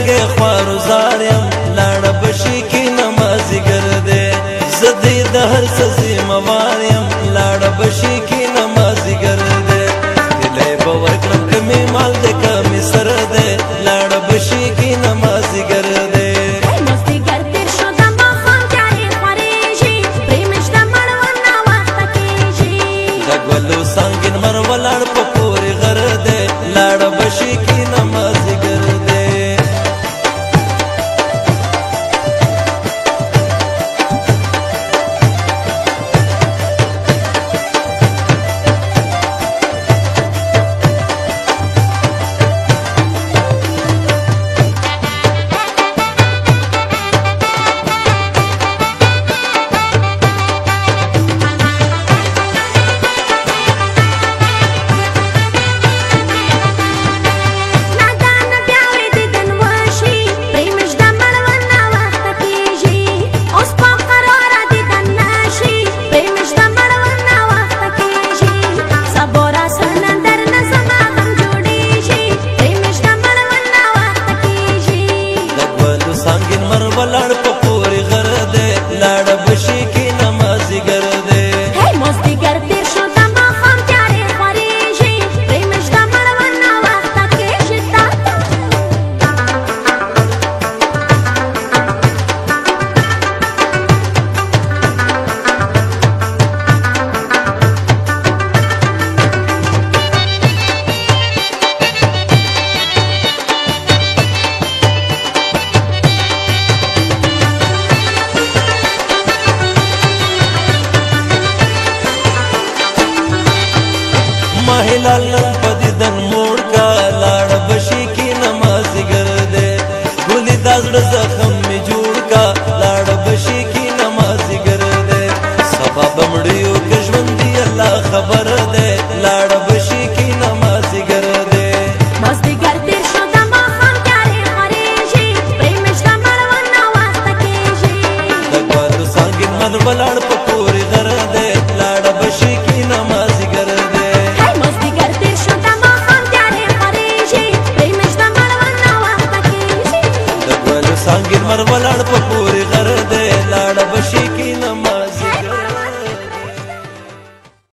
سترګې خوارو زار یم لاړه بشي کې نمازیګر دی زه دې د هر څه ذمهوار یم لاړه بشي کې نمازیګر دی هیلې به ورکړم که مې مال دی که مې سر دی لاړه بشي کې نمازیګر دی ګلو سنگین مر ولاړ په پورې غر دی لاړه بشي کې نمازیګر دی سنگین مر ولاړ په پورې غر دی لاړه بشي کې نمازیګر دی مازدیګر تېر شو د ماښام تیارې خورېږي پرې مې شته مړوند ناوخته کېږي ماهلال نن په دیدن موړ